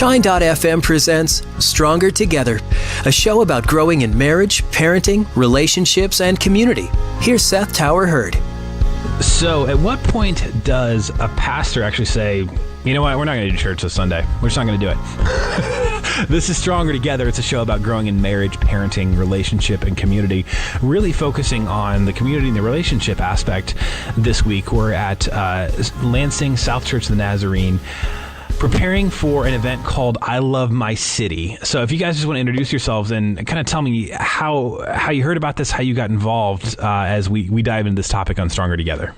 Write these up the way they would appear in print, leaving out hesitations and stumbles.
Shine.fm presents Stronger Together, a show about growing in marriage, parenting, relationships, and community. Here's Seth Tower Hurd. So, at what point does a pastor actually say, you know what, we're not going to do church this Sunday. We're just not going to do it. This is Stronger Together. It's a show about growing in marriage, parenting, relationship, and community, really focusing on the community and the relationship aspect. This week, we're at Lansing, South Church of the Nazarene, preparing for an event called I Love My City. So if you guys just want to introduce yourselves and kind of tell me how you heard about this, how you got involved as we dive into this topic on Stronger Together.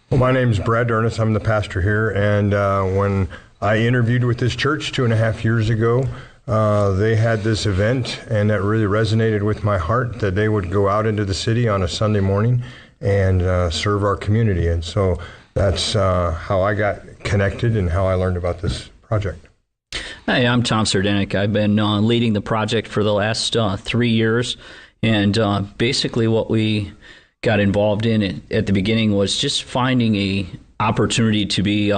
Well, my name's Brad Ernest. I'm the pastor here. And when I interviewed with this church 2.5 years ago, they had this event, and that really resonated with my heart, that they would go out into the city on a Sunday morning and serve our community. And so that's how I got connected and how I learned about this project. Hi, I'm Tom Sardenik. I've been leading the project for the last 3 years, and basically what we got involved in at the beginning was just finding a opportunity to be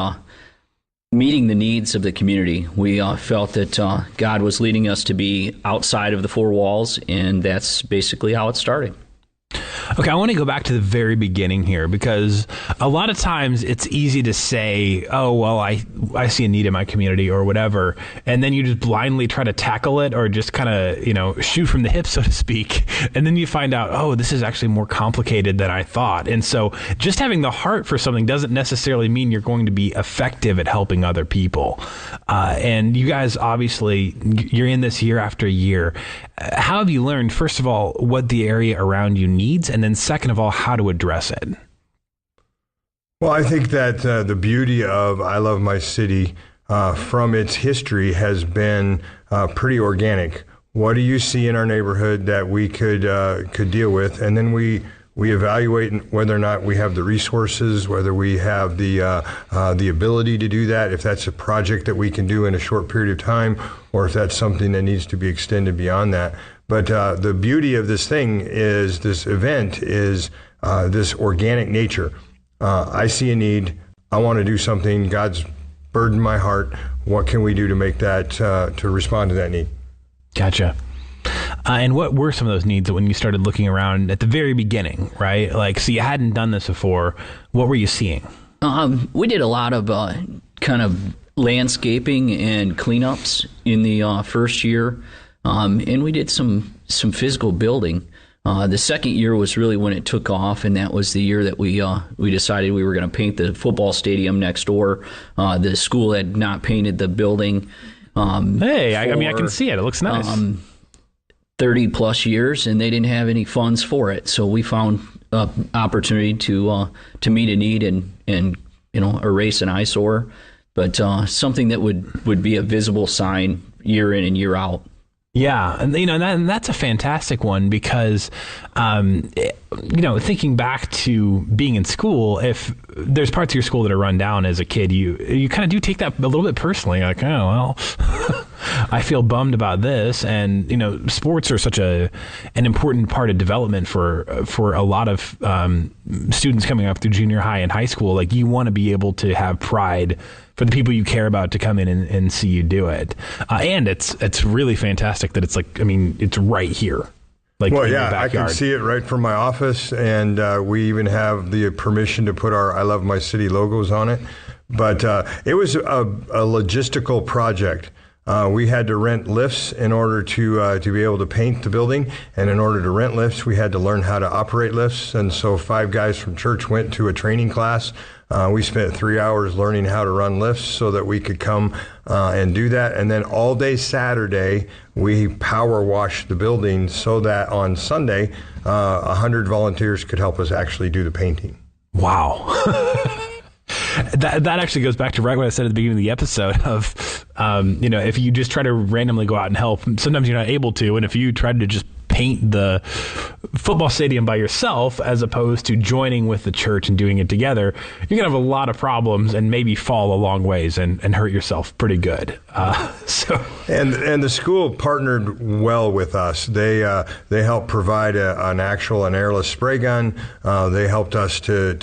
meeting the needs of the community. We felt that God was leading us to be outside of the four walls, and that's basically how it started. Okay, I want to go back to the very beginning here, because a lot of times it's easy to say, oh, well, I see a need in my community or whatever, and then you just blindly try to tackle it or just kind of, shoot from the hip, so to speak, and then you find out, oh, this is actually more complicated than I thought. And so just having the heart for something doesn't necessarily mean you're going to be effective at helping other people. And you guys, obviously, you're in this year after year. How have you learned, first of all, what the area around you needs, and then second of all, how to address it? Well, I think that the beauty of I Love My City from its history has been pretty organic. What do you see in our neighborhood that we could deal with? And then we evaluate whether or not we have the resources, whether we have the ability to do that, if that's a project that we can do in a short period of time, or if that's something that needs to be extended beyond that. But the beauty of this thing is, this event is this organic nature. I see a need. I want to do something. God's burdened my heart. What can we do to make that, to respond to that need? Gotcha. And what were some of those needs when you started looking around at the very beginning, right? Like, so you hadn't done this before. What were you seeing? We did a lot of kind of landscaping and cleanups in the first year. And we did some physical building. The second year was really when it took off, and that was the year that we decided we were going to paint the football stadium next door. The school had not painted the building. I can see it. It looks nice. 30 plus years, and they didn't have any funds for it. So we found an opportunity to meet a need and erase an eyesore, but something that would be a visible sign year in and year out. Yeah, and that's a fantastic one, because thinking back to being in school, if there's parts of your school that are run down as a kid, you kind of do take that a little bit personally, like, oh well, I feel bummed about this. And sports are such an important part of development for a lot of students coming up through junior high and high school. Like, you want to be able to have pride for the people you care about to come in and see you do it. And it's really fantastic that it's right here. Well, yeah, I can see it right from my office, and we even have the permission to put our I Love My City logos on it. But it was a logistical project. We had to rent lifts in order to be able to paint the building, and in order to rent lifts, we had to learn how to operate lifts. And so 5 guys from church went to a training class. We spent 3 hours learning how to run lifts so that we could come and do that. And then all day Saturday, we power washed the building so that on Sunday, 100 volunteers could help us actually do the painting. Wow. That actually goes back to right what I said at the beginning of the episode of, if you just try to randomly go out and help, sometimes you're not able to. And if you try to just paint the football stadium by yourself as opposed to joining with the church and doing it together, you're going to have a lot of problems and maybe fall a long ways and hurt yourself pretty good. And the school partnered well with us. They helped provide an airless spray gun. They helped us to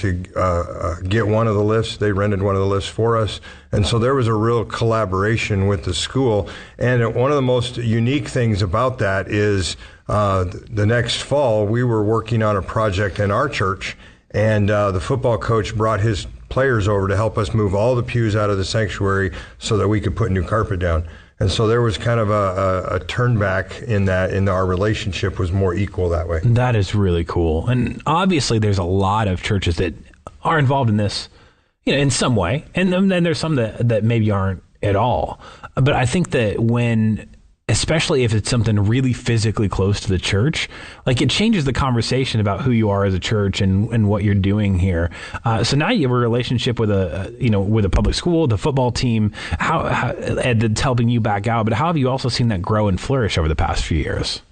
get one of the lifts. They rented one of the lifts for us. And so there was a real collaboration with the school. And one of the most unique things about that is the next fall, we were working on a project in our church, and the football coach brought his players over to help us move all the pews out of the sanctuary so that we could put new carpet down. And so there was kind of a turn back in that, in our relationship was more equal that way. That is really cool. And obviously there's a lot of churches that are involved in this, in some way. And then there's some that maybe aren't at all. But I think that especially if it's something really physically close to the church, like it changes the conversation about who you are as a church and what you're doing here. So now you have a relationship with with a public school, the football team, how that's helping you back out. But how have you also seen that grow and flourish over the past few years?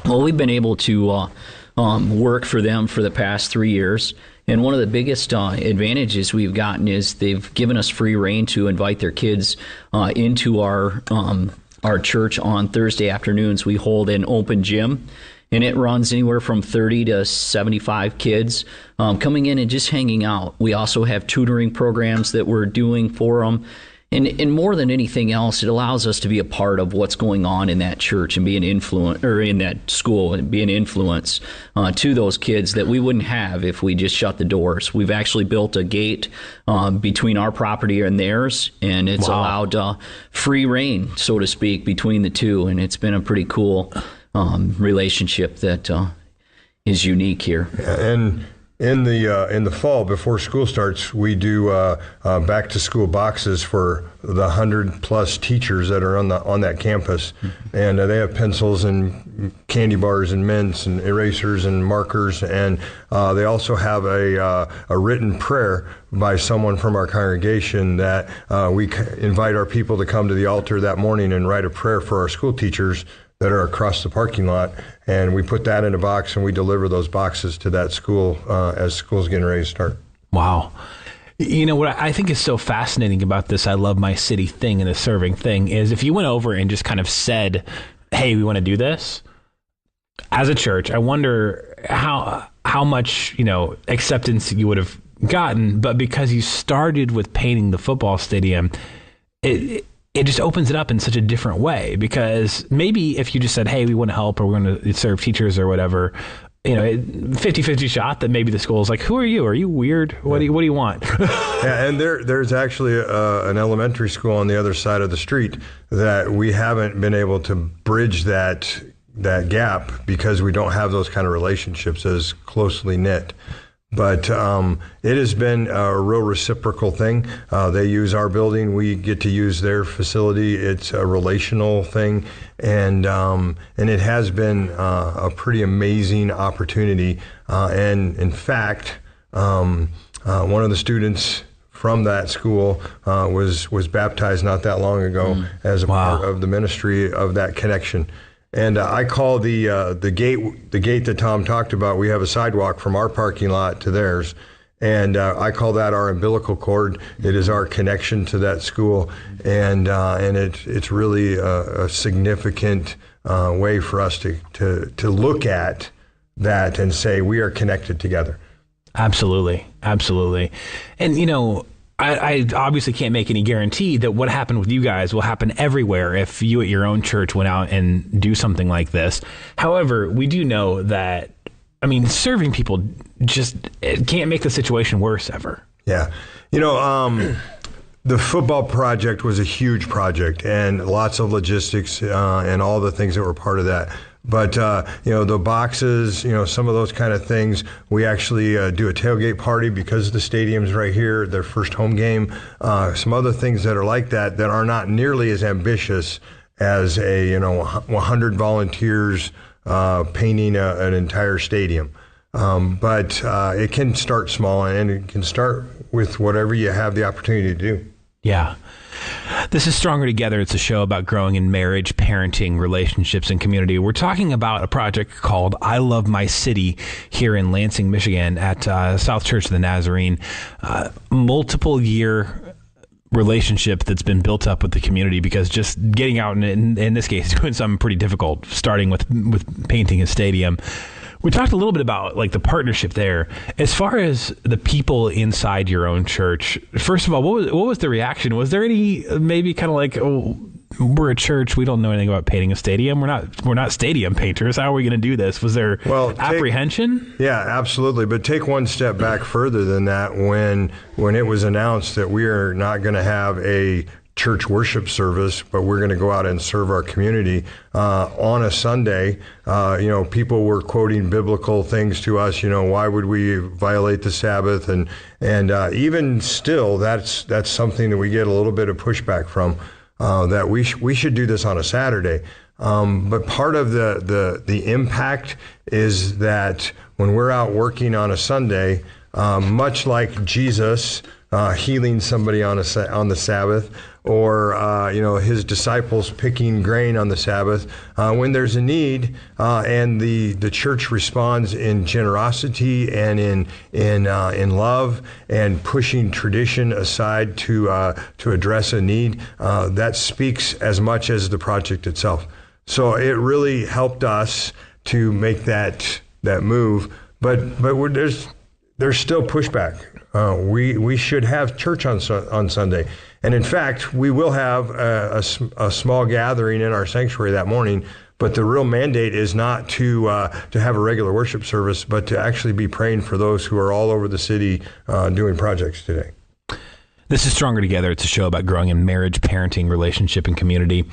Well, we've been able to work for them for the past 3 years. And one of the biggest advantages we've gotten is they've given us free reign to invite their kids into our church on Thursday afternoons. We hold an open gym, and it runs anywhere from 30 to 75 kids coming in and just hanging out. We also have tutoring programs that we're doing for them. And more than anything else, it allows us to be a part of what's going on in that church and be an influence, or in that school, and be an influence to those kids that we wouldn't have if we just shut the doors. We've actually built a gate between our property and theirs, and it's allowed free reign, so to speak, between the two. And it's been a pretty cool relationship that is unique here. And in the fall, before school starts, we do back to school boxes for the 100+ teachers that are on that campus, and they have pencils and candy bars and mints and erasers and markers, and they also have a written prayer by someone from our congregation that we invite our people to come to the altar that morning and write a prayer for our school teachers that are across the parking lot, and we put that in a box and we deliver those boxes to that school as school's getting ready to start. Wow. What I think is so fascinating about this I love my city thing and the serving thing is if you went over and just kind of said, hey, we want to do this as a church, I wonder how much, acceptance you would have gotten. But because you started with painting the football stadium, it just opens it up in such a different way, because maybe if you just said, hey, we want to help, or we're going to serve teachers or whatever, 50-50 shot that maybe the school is like, who are you? Are you weird? What do you want? Yeah, and there's actually an elementary school on the other side of the street that we haven't been able to bridge that gap because we don't have those kind of relationships as closely knit. But it has been a real reciprocal thing. They use our building, we get to use their facility. It's a relational thing, and it has been a pretty amazing opportunity. And in fact, one of the students from that school was baptized not that long ago as a part of the ministry of that connection. And I call the gate that Tom talked about. We have a sidewalk from our parking lot to theirs, and I call that our umbilical cord. It is our connection to that school, and it's really a significant way for us to look at that and say we are connected together. Absolutely, and I obviously can't make any guarantee that what happened with you guys will happen everywhere if you at your own church went out and do something like this. However, we do know that, serving people it can't make the situation worse ever. Yeah. The football project was a huge project and lots of logistics and all the things that were part of that. But, the boxes, some of those kind of things, we actually do a tailgate party because the stadium's right here, their first home game. Some other things that are like that are not nearly as ambitious as 100 volunteers painting an entire stadium. But it can start small, and it can start with whatever you have the opportunity to do. Yeah. This is Stronger Together. It's a show about growing in marriage, parenting, relationships, and community. We're talking about a project called I Love My City here in Lansing, Michigan at South Church of the Nazarene. Multiple year relationship that's been built up with the community, because just getting out and in this case doing something pretty difficult, starting with painting a stadium. We talked a little bit about like the partnership there. As far as the people inside your own church, first of all, what was the reaction? Was there any maybe kind of like, oh, we're a church, we don't know anything about painting a stadium. We're not stadium painters. How are we going to do this? Was there apprehension? Yeah, absolutely. But take one step back further than that. When it was announced that we are not going to have a church worship service, but we're going to go out and serve our community on a Sunday. People were quoting biblical things to us. Why would we violate the Sabbath? And even still, that's something that we get a little bit of pushback from. That we should do this on a Saturday. But part of the impact is that when we're out working on a Sunday, much like Jesus healing somebody on the Sabbath, or his disciples picking grain on the Sabbath, when there's a need, and the church responds in generosity and in love and pushing tradition aside to address a need, that speaks as much as the project itself. So it really helped us to make that move, but there's still pushback. We should have church on Sunday. And in fact, we will have a small gathering in our sanctuary that morning, but the real mandate is not to have a regular worship service, but to actually be praying for those who are all over the city doing projects today. This is Stronger Together. It's a show about growing in marriage, parenting, relationship, and community.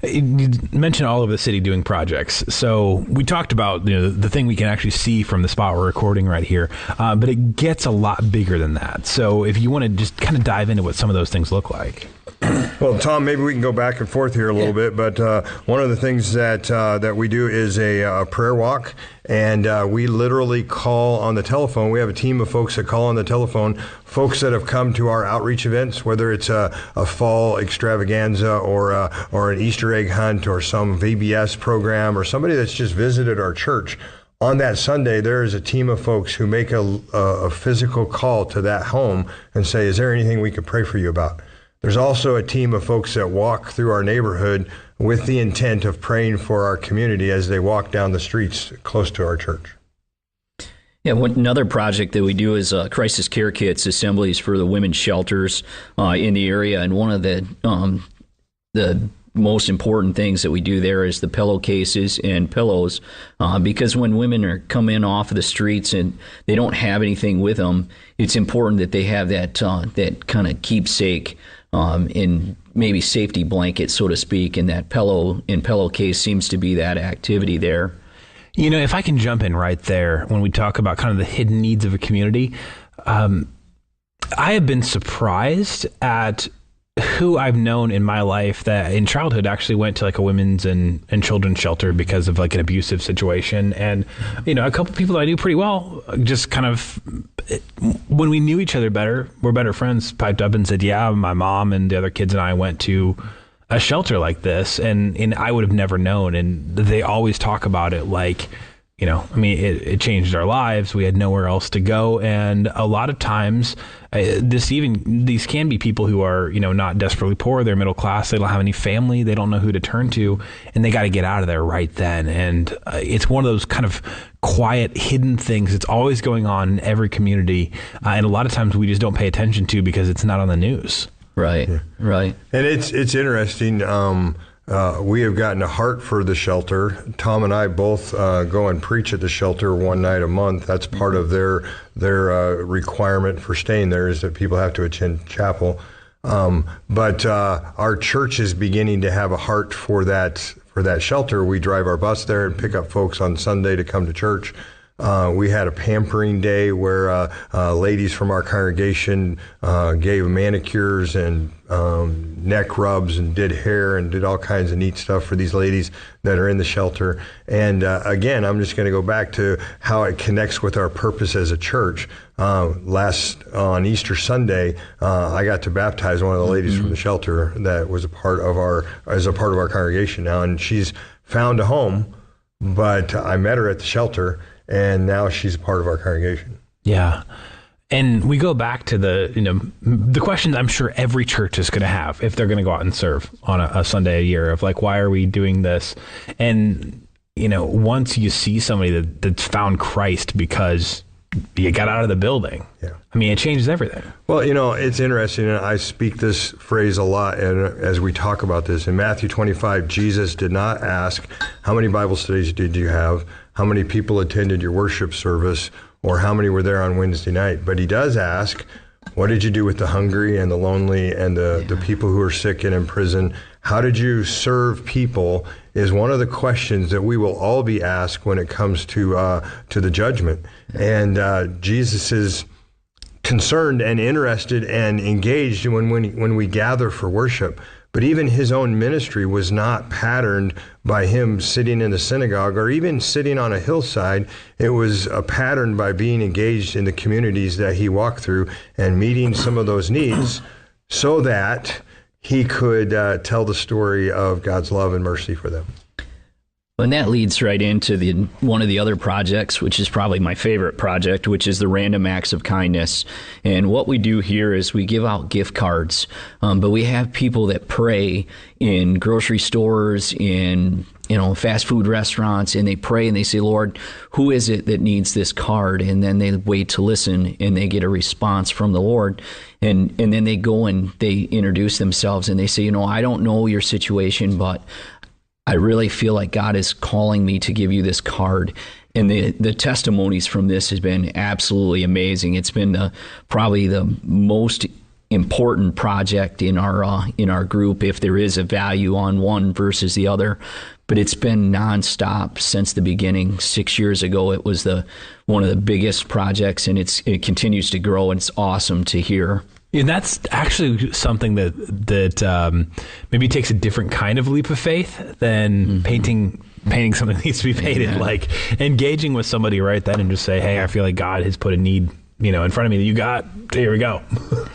You mentioned all over the city doing projects. So we talked about the thing we can actually see from the spot we're recording right here, but it gets a lot bigger than that. So if you want to just kind of dive into what some of those things look like. Well, Tom, maybe we can go back and forth here a little bit, but one of the things that we do is a prayer walk, and we literally call on the telephone. We have a team of folks that call on the telephone, folks that have come to our outreach events, whether it's a fall extravaganza or an Easter egg hunt or some VBS program or somebody that's just visited our church. On that Sunday, there is a team of folks who make a physical call to that home and say, is there anything we could pray for you about? There's also a team of folks that walk through our neighborhood with the intent of praying for our community as they walk down the streets close to our church. Yeah, another project that we do is crisis care kits assemblies for the women's shelters in the area. And one of the most important things that we do there is the pillowcases and pillows, because when women are come in off of the streets and they don't have anything with them, it's important that they have that kind of keepsake in maybe safety blanket, so to speak, and that pillowcase seems to be that activity there. If I can jump in right there, when we talk about kind of the hidden needs of a community, I have been surprised at who I've known in my life that in childhood actually went to like a women's and children's shelter because of like an abusive situation. And, a couple people that I knew pretty well, just kind of, when we knew each other better, we're better friends, piped up and said, yeah, my mom and the other kids and I went to a shelter like this. And I would have never known. And they always talk about it like, it changed our lives. We had nowhere else to go. And a lot of times, these can be people who are, not desperately poor. They're middle class. They don't have any family. They don't know who to turn to. And they got to get out of there right then. And it's one of those kind of quiet, hidden things. It's always going on in every community. And a lot of times we just don't pay attention to because it's not on the news. Right, yeah. Right. And it's interesting. We have gotten a heart for the shelter. Tom and I both go and preach at the shelter one night a month. That's part of their requirement for staying there, is that people have to attend chapel. But our church is beginning to have a heart for that shelter. We drive our bus there and pick up folks on Sunday to come to church. We had a pampering day where ladies from our congregation gave manicures and neck rubs and did hair and did all kinds of neat stuff for these ladies that are in the shelter. And again, I'm just going to go back to how it connects with our purpose as a church. On Easter Sunday, I got to baptize one of the ladies from the shelter that was a part of our congregation now, and she's found a home, but I met her at the shelter. And now she's a part of our congregation. Yeah. And we go back to the questions I'm sure every church is going to have if they're going to go out and serve on a Sunday a year of like, why are we doing this? And, once you see somebody that's found Christ because you got out of the building, it changes everything. Well, it's interesting, and I speak this phrase a lot as we talk about this. In Matthew 25, Jesus did not ask, how many Bible studies did you have, how many people attended your worship service, or how many were there on Wednesday night? But he does ask, what did you do with the hungry and the lonely and the people who are sick and in prison? How did you serve people is one of the questions that we will all be asked when it comes to the judgment. And Jesus is concerned and interested and engaged when we gather for worship. But even his own ministry was not patterned by him sitting in the synagogue or even sitting on a hillside. It was patterned by being engaged in the communities that he walked through and meeting some of those needs so that he could tell the story of God's love and mercy for them. And that leads right into one of the other projects, which is probably my favorite project, which is the Random Acts of Kindness. And what we do here is we give out gift cards, but we have people that pray in grocery stores, in fast food restaurants, and they pray and they say, Lord, who is it that needs this card? And then they wait to listen, and they get a response from the Lord. And then they go and they introduce themselves, and they say, I don't know your situation, but I really feel like God is calling me to give you this card. And the testimonies from this has been absolutely amazing. It's been probably the most important project in our group, if there is a value on one versus the other. But it's been nonstop since the beginning. 6 years ago, it was one of the biggest projects, and it continues to grow, and it's awesome to hear. And that's actually something that maybe takes a different kind of leap of faith than painting something that needs to be painted, like engaging with somebody right then and just say, hey, I feel like God has put a need, in front of me that you got. Here we go.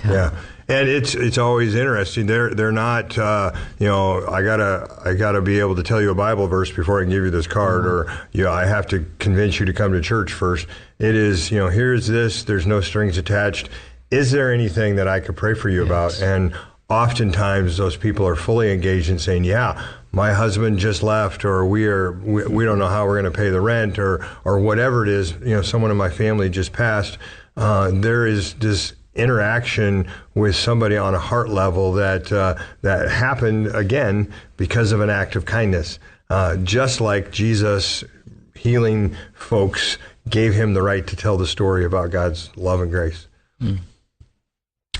Yeah. And it's always interesting. They're not, I gotta be able to tell you a Bible verse before I can give you this card, or I have to convince you to come to church first. It is, here's this. There's no strings attached. Is there anything that I could pray for you about? And oftentimes those people are fully engaged in saying, yeah, my husband just left, or we don't know how we're going to pay the rent, or whatever it is. Someone in my family just passed. There is this interaction with somebody on a heart level that happened again because of an act of kindness. Just like Jesus healing folks gave him the right to tell the story about God's love and grace.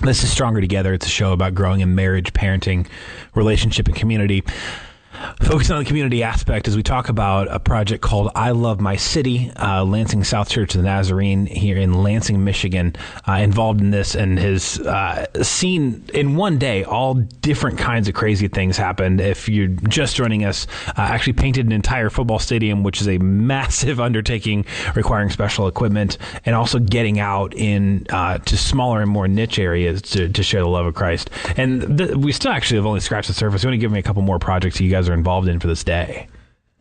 This is Stronger Together. It's a show about growing in marriage, parenting, relationship, and community. Focusing on the community aspect as we talk about a project called I Love My City, Lansing South Church of the Nazarene here in Lansing, Michigan, involved in this and has seen in one day all different kinds of crazy things happen. If you're just joining us, actually painted an entire football stadium, which is a massive undertaking requiring special equipment, and also getting out in to smaller and more niche areas to share the love of Christ. And we still actually have only scratched the surface. You want to give me a couple more projects you guys are involved in for this day?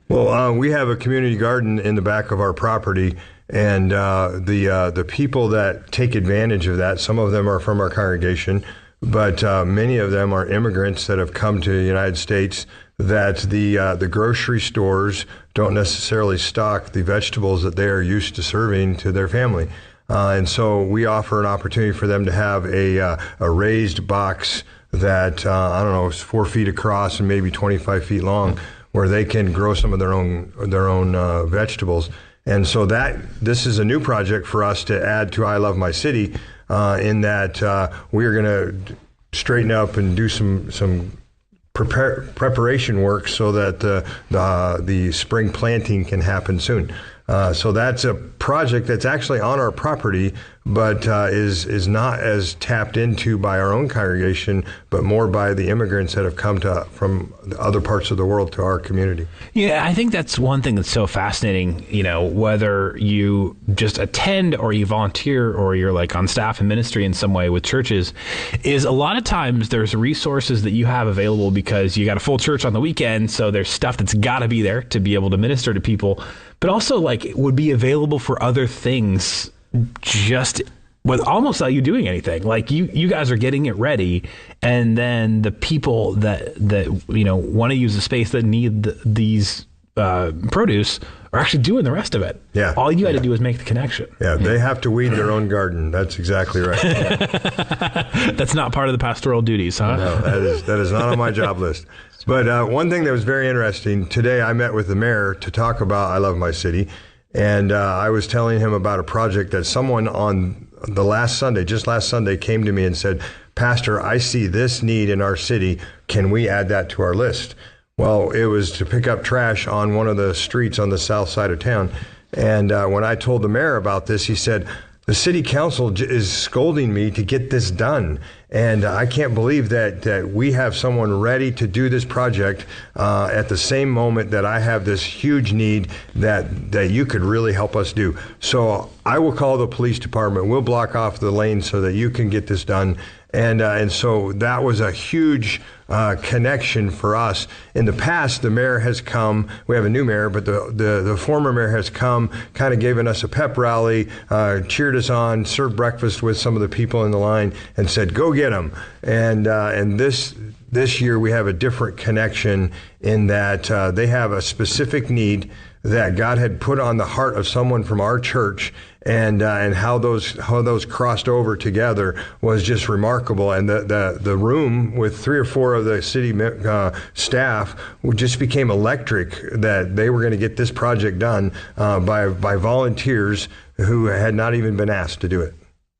Well, we have a community garden in the back of our property, and the people that take advantage of that, some of them are from our congregation, but many of them are immigrants that have come to the United States, that the grocery stores don't necessarily stock the vegetables that they are used to serving to their family. And so we offer an opportunity for them to have a raised box that, is 4 feet across and maybe 25 feet long, where they can grow some of their own vegetables. And so this is a new project for us to add to I Love My City, in that we are going to straighten up and do some preparation work so that the spring planting can happen soon. So that's a project that's actually on our property, but is not as tapped into by our own congregation, but more by the immigrants that have come from other parts of the world to our community. Yeah, I think that's one thing that's so fascinating, whether you just attend or you volunteer or you're like on staff and ministry in some way with churches, is a lot of times there's resources that you have available because you got a full church on the weekend, so there's stuff that's got to be there to be able to minister to people, but also like it would be available for other things just with almost without you doing anything. Like you guys are getting it ready, and then the people that want to use the space that need these produce are actually doing the rest of it. Yeah. All you had to do was make the connection. Yeah, they have to weed their own garden. That's exactly right. That's not part of the pastoral duties, huh? No, that is not on my job list. But one thing that was very interesting, today I met with the mayor to talk about I Love My City, and I was telling him about a project that someone on just last Sunday, came to me and said, Pastor, I see this need in our city. Can we add that to our list? Well, it was to pick up trash on one of the streets on the south side of town. And when I told the mayor about this, he said, the city council is scolding me to get this done. And I can't believe that we have someone ready to do this project at the same moment that I have this huge need that you could really help us do. So I will call the police department. We'll block off the lane so that you can get this done. And so that was a huge connection for us. In the past, the mayor has come. We have a new mayor, but the former mayor has come, kind of given us a pep rally, cheered us on, served breakfast with some of the people in the line, and said, "Go get them." And this year we have a different connection in that they have a specific need that God had put on the heart of someone from our church, and how those crossed over together was just remarkable. And the room with 3 or 4 of the city staff just became electric that they were going to get this project done by volunteers who had not even been asked to do it.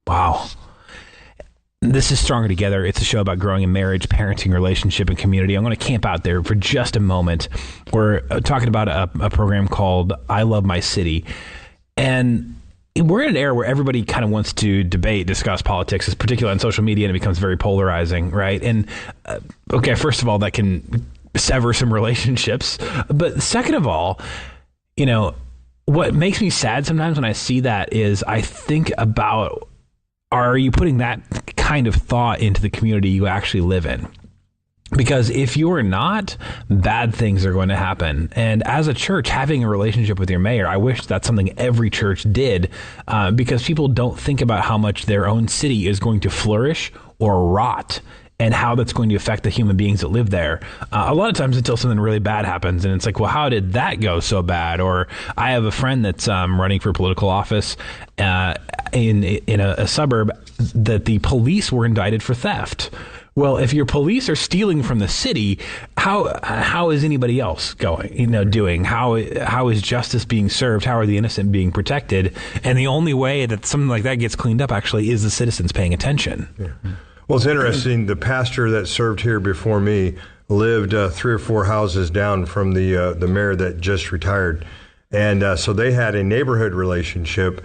Wow. This is Stronger Together. It's a show about growing in marriage, parenting, relationship, and community. I'm going to camp out there for just a moment. We're talking about a program called I Love My City. And we're in an era where everybody kind of wants to debate, discuss politics, particularly on social media, and it becomes very polarizing, right? And okay, first of all, that can sever some relationships. But second of all, what makes me sad sometimes when I see that is I think about, are you putting that kind of thought into the community you actually live in? Because if you are not, bad things are going to happen. And as a church, having a relationship with your mayor, I wish that's something every church did, because people don't think about how much their own city is going to flourish or rot, and how that's going to affect the human beings that live there. A lot of times until something really bad happens, and it's like, well, how did that go so bad? Or I have a friend that's running for political office in a suburb that the police were indicted for theft. Well, if your police are stealing from the city, how is anybody else doing? How is justice being served? How are the innocent being protected? And the only way that something like that gets cleaned up actually is the citizens paying attention. Yeah. Well, it's interesting. The pastor that served here before me lived 3 or 4 houses down from the mayor that just retired. And so they had a neighborhood relationship,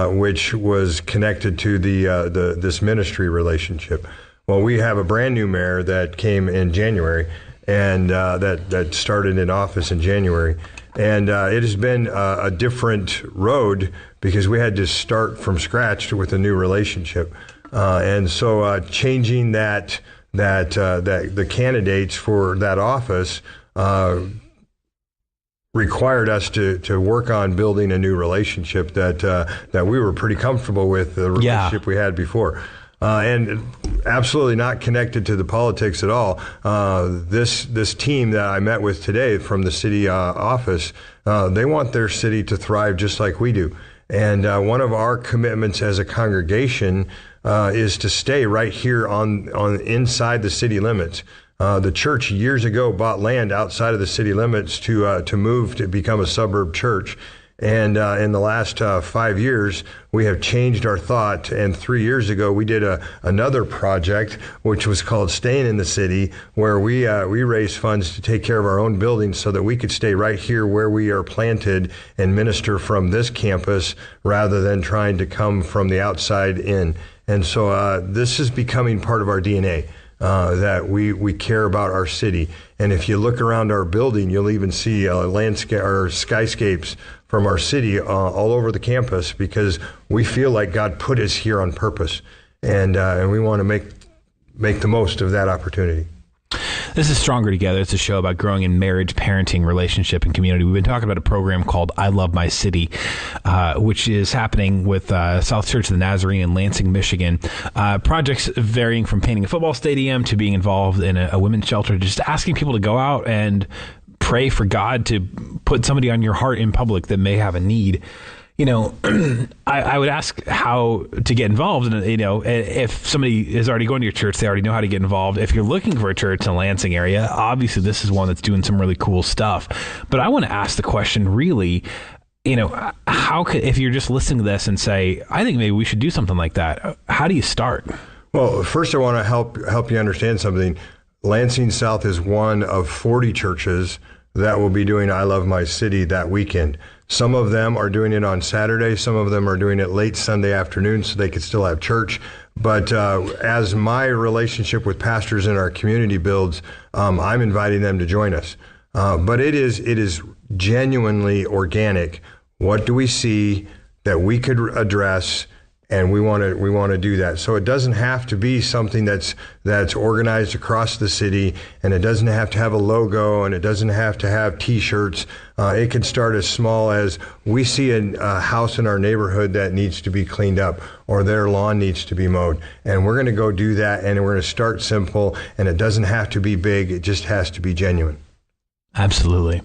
which was connected to this ministry relationship. Well, we have a brand new mayor that came in January, and that started in office in January. And it has been a different road because we had to start from scratch with a new relationship. And so changing that the candidates for that office required us to work on building a new relationship that we were pretty comfortable with, the relationship we had before. And absolutely not connected to the politics at all. This team that I met with today from the city office, they want their city to thrive just like we do. And one of our commitments as a congregation is to stay right here on inside the city limits. The church years ago bought land outside of the city limits to move to become a suburb church. And in the last 5 years, we have changed our thought. And 3 years ago, we did another project, which was called Staying in the City, where we raised funds to take care of our own buildings so that we could stay right here where we are planted and minister from this campus rather than trying to come from the outside in. And so this is becoming part of our DNA. That we care about our city. And if you look around our building, you'll even see landscape or skyscapes from our city all over the campus, because we feel like God put us here on purpose, and we want to make the most of that opportunity. This is Stronger Together. It's a show about growing in marriage, parenting, relationship, and community. We've been talking about a program called I Love My City, which is happening with South Church of the Nazarene in Lansing, Michigan. Projects varying from painting a football stadium to being involved in a women's shelter, just asking people to go out and pray for God to put somebody on your heart in public that may have a need. I would ask how to get involved. And, if somebody is already going to your church, they already know how to get involved. If you're looking for a church in the Lansing area, obviously this is one that's doing some really cool stuff. But I want to ask the question, really, how could, if you're just listening to this and say, I think maybe we should do something like that, how do you start? Well, first I want to help you understand something. Lansing South is one of 40 churches that will be doing I Love My City that weekend. Some of them are doing it on Saturday. Some of them are doing it late Sunday afternoon so they could still have church. But as my relationship with pastors in our community builds, I'm inviting them to join us. But it is genuinely organic. What do we see that we could address? And we want to do that. So it doesn't have to be something that's organized across the city, and it doesn't have to have a logo, and it doesn't have to have T-shirts. It can start as small as we see a house in our neighborhood that needs to be cleaned up, or their lawn needs to be mowed, and we're going to go do that. And we're going to start simple, and it doesn't have to be big. It just has to be genuine. Absolutely.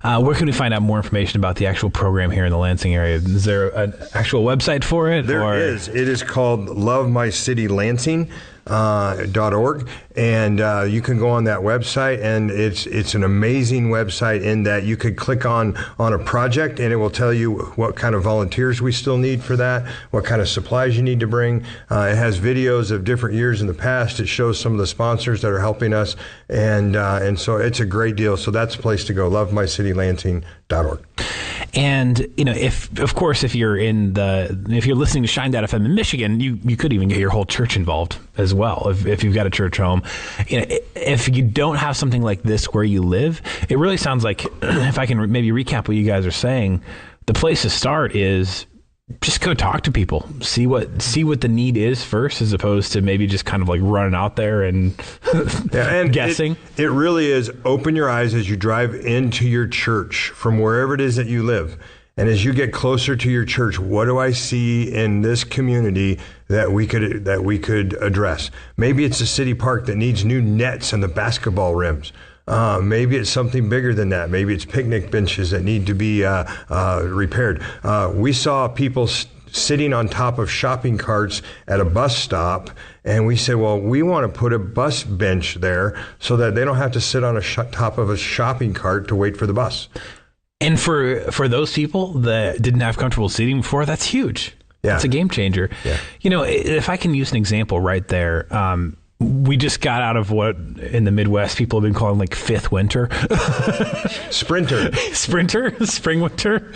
Where can we find out more information about the actual program here in the Lansing area? Is there an actual website for it? There is. It is called lovemycitylansing.org, and you can go on that website, and it's an amazing website in that you could click on a project, and it will tell you what kind of volunteers we still need for that, what kind of supplies you need to bring. It has videos of different years in the past. It shows some of the sponsors that are helping us, and so it's a great deal. So that's a place to go, lovemycitylansing.org. And, if you're listening to Shine.fm in Michigan, you could even get your whole church involved as well. If you've got a church home, if you don't have something like this where you live, it really sounds like, if I can maybe recap what you guys are saying, the place to start is just go talk to people, see what the need is first, as opposed to maybe just kind of like running out there and, and guessing. It really is open your eyes as you drive into your church from wherever it is that you live. And as you get closer to your church, what do I see in this community that we could address? Maybe it's a city park that needs new nets on the basketball rims. Maybe it's something bigger than that. Maybe it's picnic benches that need to be repaired. We saw people sitting on top of shopping carts at a bus stop, and we said, well, we want to put a bus bench there so that they don't have to sit on top of a shopping cart to wait for the bus. And for those people that didn't have comfortable seating before, that's huge. Yeah. It's a game changer. Yeah. If I can use an example right there, we just got out of what in the Midwest people have been calling like fifth winter. Spring winter.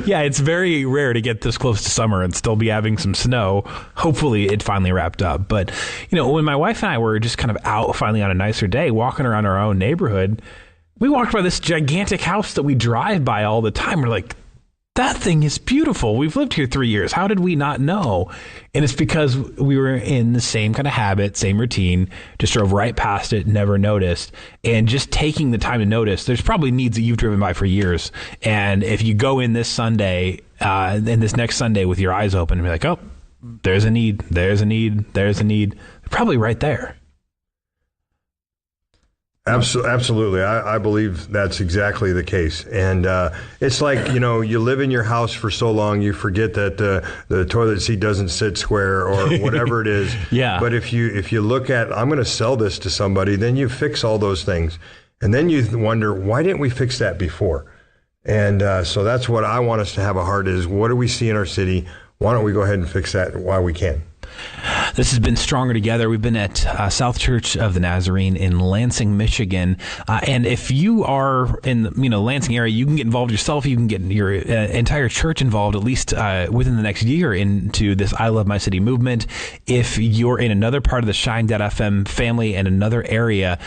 Yeah, it's very rare to get this close to summer and still be having some snow. Hopefully it finally wrapped up. But, when my wife and I were just kind of out finally on a nicer day, walking around our own neighborhood, we walked by this gigantic house that we drive by all the time. We're like, that thing is beautiful. We've lived here 3 years. How did we not know? And it's because we were in the same kind of habit, same routine, just drove right past it, never noticed. And just taking the time to notice, there's probably needs that you've driven by for years. And if you go in this Sunday, and this next Sunday with your eyes open and be like, oh, there's a need, there's a need, there's a need, probably right there. Absolutely. I believe that's exactly the case. And it's like, you live in your house for so long, you forget that the toilet seat doesn't sit square or whatever it is. Yeah. But if you look at, I'm going to sell this to somebody, then you fix all those things. And then you wonder, why didn't we fix that before? And so that's what I want us to have a heart is, what do we see in our city? Why don't we go ahead and fix that while we can? This has been Stronger Together. We've been at South Church of the Nazarene in Lansing, Michigan. And if you are in the Lansing area, you can get involved yourself. You can get your entire church involved, at least within the next year, into this I Love My City movement. If you're in another part of the Shine.fm family and another area,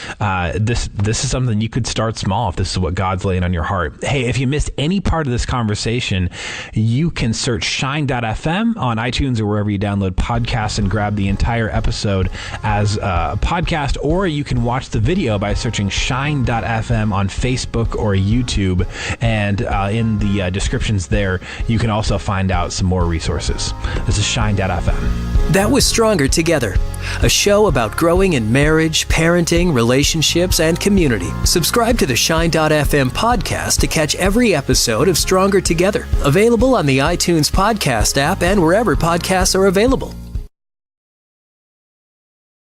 this is something you could start small if this is what God's laying on your heart. Hey, if you missed any part of this conversation, you can search Shine.fm on iTunes or wherever you download podcasts and grab grab the entire episode as a podcast, or you can watch the video by searching shine.fm on Facebook or YouTube. And in the descriptions there, you can also find out some more resources. This is shine.fm. That was Stronger Together, a show about growing in marriage, parenting, relationships, and community. Subscribe to the Shine.fm podcast to catch every episode of Stronger Together, available on the iTunes podcast app and wherever podcasts are available.